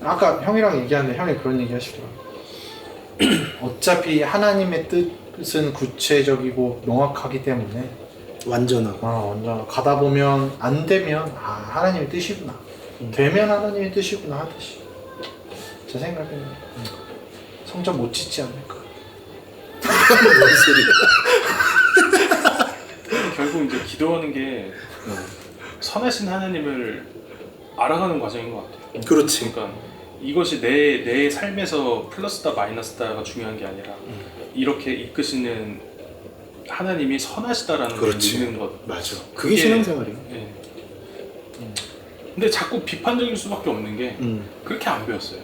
아까 형이랑 얘기하는데 형이 그런 얘기 하시더라고. 어차피 하나님의 뜻은 구체적이고 명확하기 때문에 완전하고. 완전 가다 보면 안 되면 하나님의 뜻이구나. 되면 하나님의 뜻이구나 하듯이. 제 생각에는 성전 못 짓지 않을까. 뭔 소리야. 결국 이제 기도하는 게 선하신 하나님을 알아가는 과정인 것 같아요. 그렇지. 그러니까 이것이 내 삶에서 플러스다 마이너스다가 중요한 게 아니라 이렇게 이끄시는 하나님이 선하시다라는 걸 그렇지. 믿는 것. 맞아. 그게 신앙생활이야. 예. 근데 자꾸 비판적일 수밖에 없는 게 그렇게 안 배웠어요.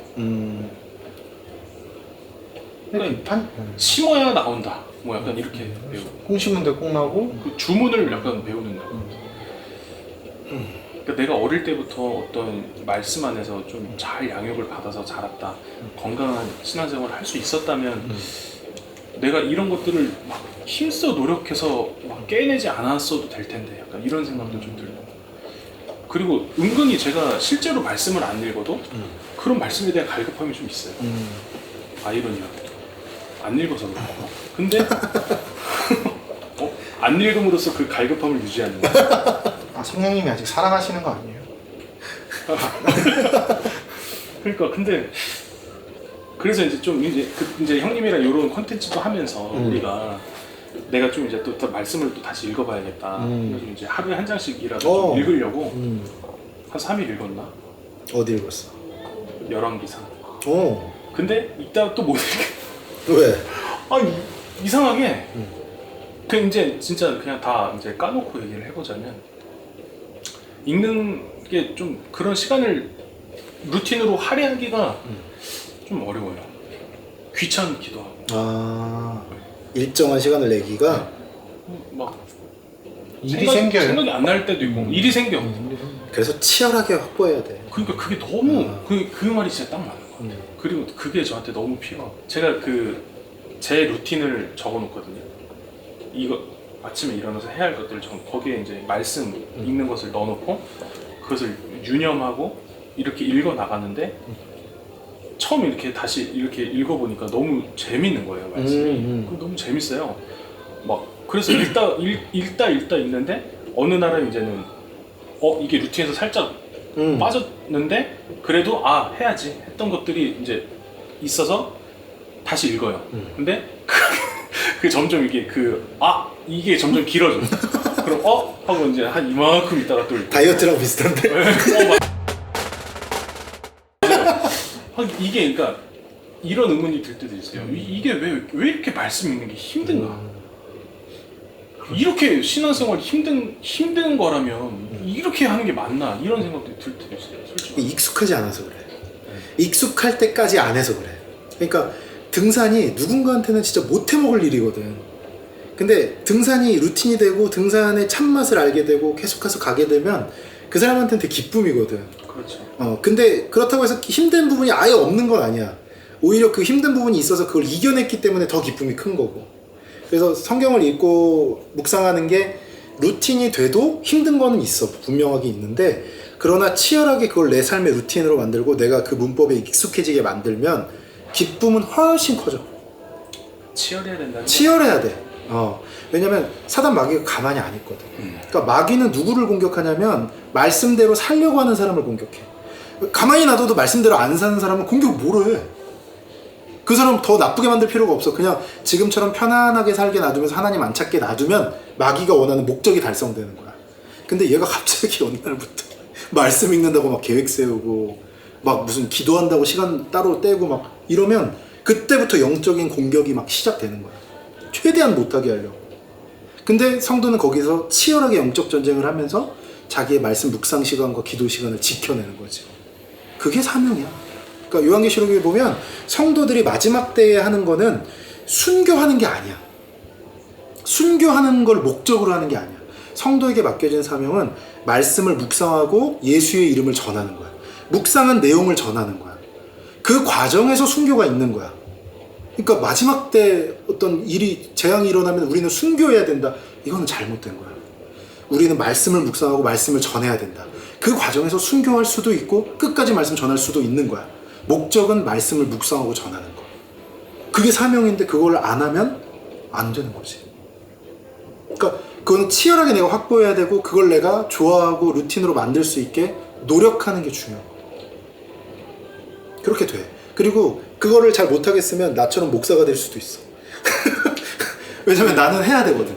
그러니까 비판? 심어야 나온다. 뭐 약간 이렇게 배우고. 콩 심은 데 콩 나고. 그 주문을 약간 배우는 거. 그러니까 내가 어릴 때부터 어떤 말씀 안에서 좀 잘 양육을 받아서 자랐다. 건강한 신앙생활을 할 수 있었다면 내가 이런 것들을 막 힘써 노력해서 막 깨내지 않았어도 될 텐데 약간 이런 생각도 좀 들고. 그리고 은근히 제가 실제로 말씀을 안 읽어도 그런 말씀에 대한 갈급함이 좀 있어요. 아이러니하게 안 읽어서 그렇고. 근데 안 읽음으로써 그 갈급함을 유지하는 거야. 성령님이 아직 사랑하시는 거 아니에요? 그러니까 근데 그래서 이제 좀 이제 형님이랑 이런 콘텐츠도 하면서 우리가 내가 좀 이제 또 말씀을 또 다시 읽어봐야겠다. 그래서 이제 하루에 한 장씩이라도 좀 읽으려고 한 3일 읽었나? 어디 읽었어? 열왕기상. 근데 이따 또 못 읽게. 왜? 이상하게 그 이제 진짜 그냥 다 이제 까놓고 얘기를 해보자면 읽는 게 좀 그런 시간을 루틴으로 할애하기가 좀 어려워요. 귀찮기도 하고. 일정한 시간을 내기가 막 일이 생겨요. 생각이 안 날 때도 있고 일이 생겨. 그래서 치열하게 확보해야 돼. 그러니까 그게 너무 그 말이 진짜 딱 맞는 것 같아요. 그리고 그게 저한테 너무 필요하고 제가 제 루틴을 적어놓거든요. 이거 아침에 일어나서 해야 할 것들을 거기에 이제 말씀 읽는 것을 넣어놓고 그것을 유념하고 이렇게 읽어 나가는데 처음 이렇게 다시 이렇게 읽어보니까 너무 재밌는 거예요, 말씀이. 너무 재밌어요. 막 그래서 읽다 있는데 어느 날은 이제는 이게 루틴에서 살짝 빠졌는데 그래도 해야지 했던 것들이 이제 있어서 다시 읽어요. 근데 그 점점 이게 점점 길어져. 그럼 하고 이제 한 이만큼 있다가 또 읽고. 다이어트랑 비슷한데? 이게 그러니까 이런 의문이 들 때도 있어요. 이게 왜 이렇게 말씀 읽는 게 힘든가? 이렇게 신앙생활이 힘든 거라면 이렇게 하는 게 맞나? 이런 생각도 들 때도 있어요. 솔직히. 익숙하지 않아서 그래. 익숙할 때까지 안 해서 그래. 그러니까 등산이 누군가한테는 진짜 못해 먹을 일이거든. 근데 등산이 루틴이 되고 등산의 참맛을 알게 되고 계속해서 가게 되면 그 사람한테는 되게 기쁨이거든. 그렇죠. 근데 그렇다고 해서 힘든 부분이 아예 없는 건 아니야. 오히려 그 힘든 부분이 있어서 그걸 이겨냈기 때문에 더 기쁨이 큰 거고. 그래서 성경을 읽고 묵상하는 게 루틴이 돼도 힘든 거는 있어. 분명하게 있는데 그러나 치열하게 그걸 내 삶의 루틴으로 만들고 내가 그 문법에 익숙해지게 만들면 기쁨은 훨씬 커져. 치열해야 된다. 치열해야 돼. 왜냐면 사단 마귀가 가만히 안 있거든. 그러니까 마귀는 누구를 공격하냐면 말씀대로 살려고 하는 사람을 공격해. 가만히 놔둬도 말씀대로 안 사는 사람은 공격 뭐로 해? 그 사람 더 나쁘게 만들 필요가 없어. 그냥 지금처럼 편안하게 살게 놔두면서 하나님 안 찾게 놔두면 마귀가 원하는 목적이 달성되는 거야. 근데 얘가 갑자기 어느 날부터 말씀 읽는다고 막 계획 세우고 막 무슨 기도한다고 시간 따로 떼고 막 이러면 그때부터 영적인 공격이 막 시작되는 거야. 최대한 못하게 하려고. 근데 성도는 거기서 치열하게 영적 전쟁을 하면서 자기의 말씀 묵상 시간과 기도 시간을 지켜내는 거지. 그게 사명이야. 그러니까 요한계시록에 보면 성도들이 마지막 때에 하는 거는 순교하는 게 아니야. 순교하는 걸 목적으로 하는 게 아니야. 성도에게 맡겨진 사명은 말씀을 묵상하고 예수의 이름을 전하는 거야. 묵상한 내용을 전하는 거야. 그 과정에서 순교가 있는 거야. 그러니까 마지막 때 어떤 재앙이 일어나면 우리는 순교해야 된다. 이거는 잘못된 거야. 우리는 말씀을 묵상하고 말씀을 전해야 된다. 그 과정에서 순교할 수도 있고 끝까지 말씀 전할 수도 있는 거야. 목적은 말씀을 묵상하고 전하는 거. 그게 사명인데 그걸 안 하면 안 되는 거지. 그러니까 그건 치열하게 내가 확보해야 되고 그걸 내가 좋아하고 루틴으로 만들 수 있게 노력하는 게 중요한 거야. 그렇게 돼. 그리고 그거를 잘 못하겠으면 나처럼 목사가 될 수도 있어. 왜냐면 나는 해야 되거든.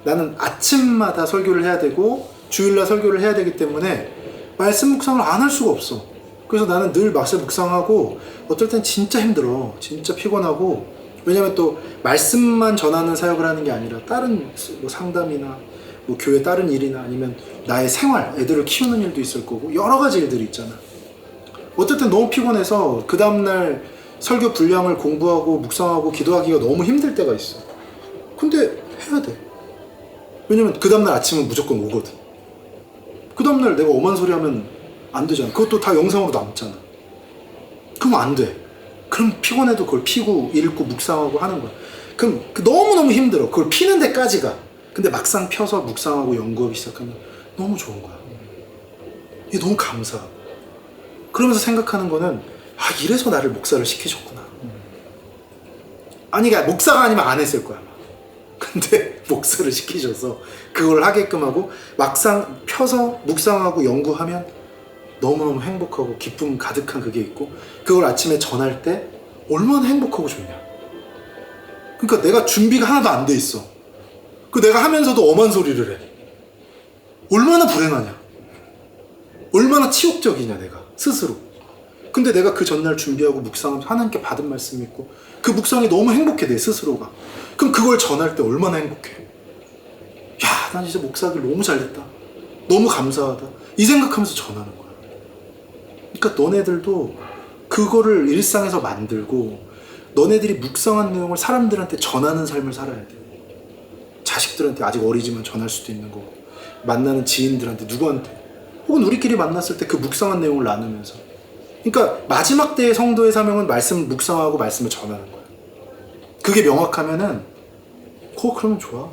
나는 아침마다 설교를 해야 되고 주일날 설교를 해야 되기 때문에 말씀 묵상을 안 할 수가 없어. 그래서 나는 늘 말씀 묵상하고 어떨 땐 진짜 힘들어. 진짜 피곤하고. 왜냐면 또 말씀만 전하는 사역을 하는 게 아니라 다른 뭐 상담이나 뭐 교회 다른 일이나 아니면 나의 생활, 애들을 키우는 일도 있을 거고 여러 가지 일들이 있잖아. 어떨 땐 너무 피곤해서 그 다음날 설교 분량을 공부하고 묵상하고 기도하기가 너무 힘들 때가 있어. 근데 해야 돼. 왜냐면 그 다음날 아침은 무조건 오거든. 그 다음날 내가 엄한 소리 하면 안 되잖아. 그것도 다 영상으로 남잖아. 그럼 안 돼. 그럼 피곤해도 그걸 피고 읽고 묵상하고 하는 거야. 그럼 너무너무 힘들어. 그걸 피는 데까지가. 근데 막상 펴서 묵상하고 연구하기 시작하면 너무 좋은 거야. 이게 너무 감사하고. 그러면서 생각하는 거는 이래서 나를 목사를 시키셨구나. 아니 그러니까 목사가 아니면 안 했을 거야. 근데 목사를 시키셔서 그걸 하게끔 하고 막상 펴서 묵상하고 연구하면 너무너무 행복하고 기쁨 가득한 그게 있고 그걸 아침에 전할 때 얼마나 행복하고 좋냐. 그러니까 내가 준비가 하나도 안 돼 있어. 그 내가 하면서도 엄한 소리를 해. 얼마나 불행하냐. 얼마나 치욕적이냐 내가 스스로. 근데 내가 그 전날 준비하고 묵상하면서 하나님께 받은 말씀이 있고 그 묵상이 너무 행복해 내 스스로가. 그럼 그걸 전할 때 얼마나 행복해. 야, 난 진짜 목사하기 너무 잘됐다. 너무 감사하다. 이 생각하면서 전하는 거야. 그러니까 너네들도 그거를 일상에서 만들고 너네들이 묵상한 내용을 사람들한테 전하는 삶을 살아야 돼. 자식들한테 아직 어리지만 전할 수도 있는 거고 만나는 지인들한테 누구한테 혹은 우리끼리 만났을 때 그 묵상한 내용을 나누면서. 그러니까 마지막 때의 성도의 사명은 말씀을 묵상하고 말씀을 전하는 거야. 그게 명확하면은 그러면 좋아.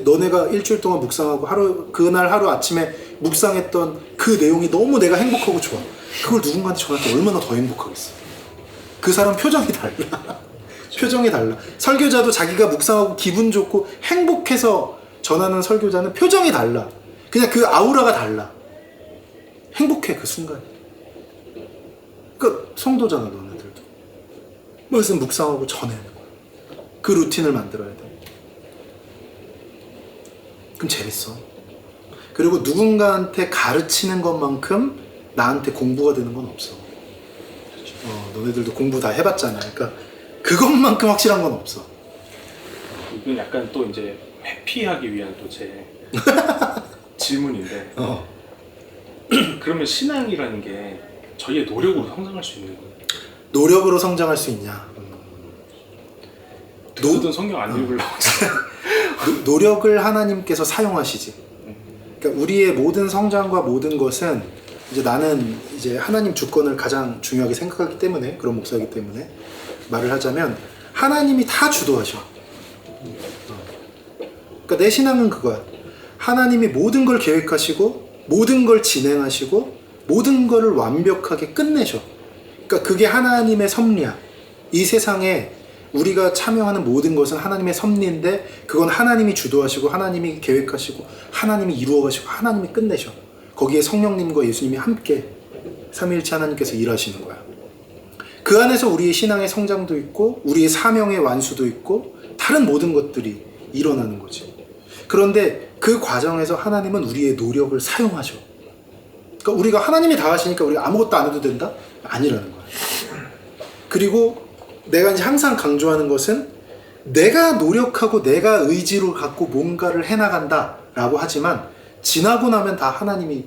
너네가 일주일 동안 묵상하고 그날 하루 아침에 묵상했던 그 내용이 너무 내가 행복하고 좋아. 그걸 누군가한테 전할 때 얼마나 더 행복하겠어. 그 사람 표정이 달라. 표정이 달라. 설교자도 자기가 묵상하고 기분 좋고 행복해서 전하는 설교자는 표정이 달라. 그냥 그 아우라가 달라. 행복해 그 순간. 그러니까 성도잖아 너네들도. 말씀 묵상하고 전해는 거야. 그 루틴을 만들어야 돼. 그럼 재밌어. 그리고 누군가한테 가르치는 것만큼 나한테 공부가 되는 건 없어. 너네들도 공부 다 해봤잖아. 그러니까 그것만큼 확실한 건 없어. 이건 약간 또 이제 회피하기 위한 또 제 질문인데 그러면 신앙이라는 게 저희의 노력으로 성장할 수 있는 거예요? 노력으로 성장할 수 있냐? 모든 성경 안 읽으려고 노력을 하나님께서 사용하시지. 그러니까 우리의 모든 성장과 모든 것은 이제 나는 이제 하나님 주권을 가장 중요하게 생각하기 때문에 그런 목사이기 때문에 말을 하자면 하나님이 다 주도하셔. 그러니까 내 신앙은 그거야. 하나님이 모든 걸 계획하시고 모든 걸 진행하시고 모든 거를 완벽하게 끝내셔. 그러니까 그게 하나님의 섭리야. 이 세상에 우리가 참여하는 모든 것은 하나님의 섭리인데 그건 하나님이 주도하시고 하나님이 계획하시고 하나님이 이루어가시고 하나님이 끝내셔. 거기에 성령님과 예수님이 함께 삼위일체 하나님께서 일하시는 거야. 그 안에서 우리의 신앙의 성장도 있고 우리의 사명의 완수도 있고 다른 모든 것들이 일어나는 거지. 그런데 그 과정에서 하나님은 우리의 노력을 사용하셔. 그러니까 우리가 하나님이 다 하시니까 우리가 아무것도 안 해도 된다? 아니라는 거야. 그리고 내가 이제 항상 강조하는 것은 내가 노력하고 내가 의지로 갖고 뭔가를 해나간다 라고 하지만 지나고 나면 다 하나님이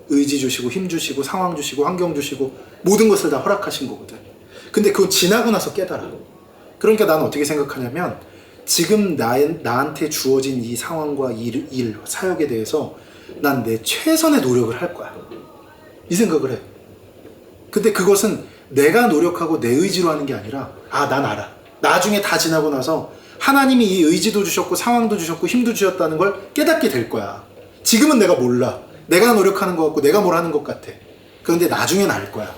의지 주시고 힘 주시고 상황 주시고 환경 주시고 모든 것을 다 허락하신 거거든. 근데 그건 지나고 나서 깨달아. 그러니까 나는 어떻게 생각하냐면 지금 나한테 주어진 이 상황과 일, 사역에 대해서 난 내 최선의 노력을 할 거야. 이 생각을 해. 근데 그것은 내가 노력하고 내 의지로 하는 게 아니라 난 알아. 나중에 다 지나고 나서 하나님이 이 의지도 주셨고 상황도 주셨고 힘도 주셨다는 걸 깨닫게 될 거야. 지금은 내가 몰라. 내가 노력하는 것 같고 내가 뭘 하는 것 같아. 그런데 나중엔 알 거야.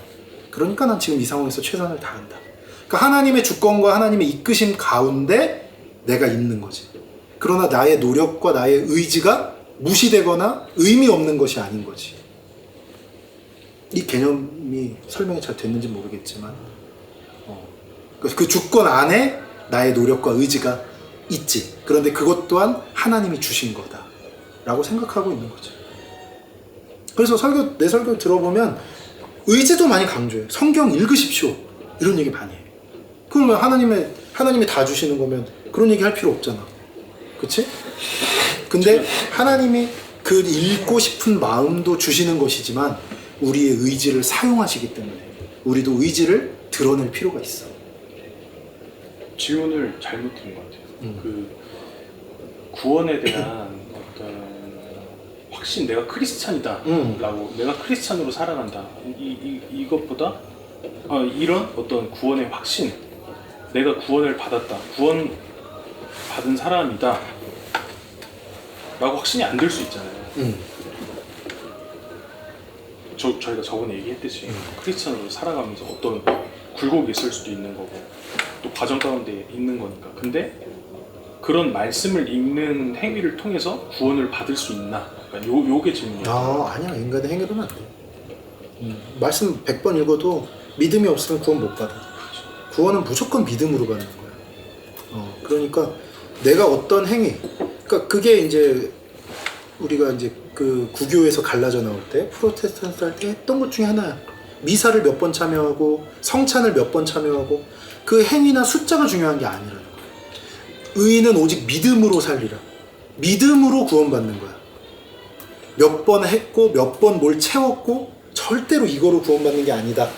그러니까 난 지금 이 상황에서 최선을 다한다. 그러니까 하나님의 주권과 하나님의 이끄심 가운데 내가 있는 거지. 그러나 나의 노력과 나의 의지가 무시되거나 의미 없는 것이 아닌 거지. 이 개념이 설명이 잘 됐는지 모르겠지만 그 주권 안에 나의 노력과 의지가 있지. 그런데 그것 또한 하나님이 주신 거다 라고 생각하고 있는 거죠. 그래서 내 설교 들어보면 의지도 많이 강조해요. 성경 읽으십시오 이런 얘기 많이 해요. 그러면 하나님이 다 주시는 거면 그런 얘기 할 필요 없잖아. 그치? 근데 하나님이 그 읽고 싶은 마음도 주시는 것이지만 우리의 의지를 사용하시기 때문에 우리도 의지를 드러낼 필요가 있어. 질문을 잘못 드린 것 같아요. 그 구원에 대한 어떤 확신, 내가 크리스찬이다 라고, 내가 크리스찬으로 살아간다, 이것보다 이런 어떤 구원의 확신, 내가 구원을 받았다, 구원 받은 사람이다 라고 확신이 안 들 수 있잖아요. 저희가 저번에 얘기했듯이 크리스찬으로 살아가면서 어떤 굴곡이 있을 수도 있는 거고 또 과정 가운데 있는 거니까. 근데 그런 말씀을 읽는 행위를 통해서 구원을 받을 수 있나? 그러니까 요게 질문이에요. 아니야. 인간의 행위로는 안 돼. 말씀 100번 읽어도 믿음이 없으면 구원 못 받아. 구원은 무조건 믿음으로 받는 거야. 그러니까 내가 어떤 행위, 그러니까 그게 이제 우리가 이제 그 구교에서 갈라져 나올 때 프로테스탄트 할 때 했던 것 중에 하나야. 미사를 몇 번 참여하고 성찬을 몇 번 참여하고 그 행위나 숫자가 중요한 게 아니라는 거야. 의인은 오직 믿음으로 살리라. 믿음으로 구원받는 거야. 몇 번 했고 몇 번 뭘 채웠고 절대로 이거로 구원받는 게 아니다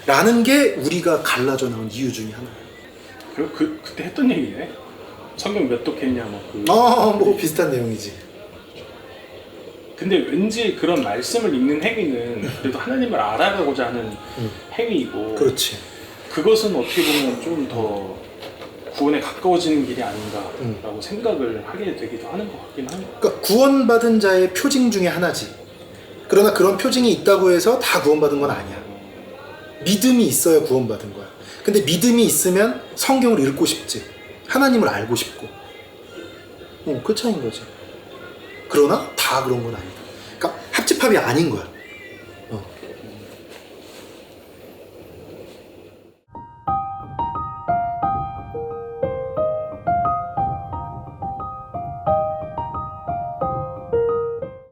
라는 게 우리가 갈라져 나온 이유 중에 하나야. 그때 했던 얘기네. 성경 몇 독했냐 뭐 비슷한 내용이지. 근데 왠지 그런 말씀을 읽는 행위는 그래도 하나님을 알아가고자 하는 행위이고, 그렇지. 그것은 어떻게 보면 좀 더 구원에 가까워지는 길이 아닌가라고 생각을 하게 되기도 하는 것 같긴 합니다. 그러니까 구원받은 자의 표징 중에 하나지. 그러나 그런 표징이 있다고 해서 다 구원받은 건 아니야. 믿음이 있어야 구원받은 거야. 근데 믿음이 있으면 성경을 읽고 싶지. 하나님을 알고 싶고. 그 차이인 거지. 그러나 다 그런 건 아니다. 그러니까 합집합이 아닌 거야.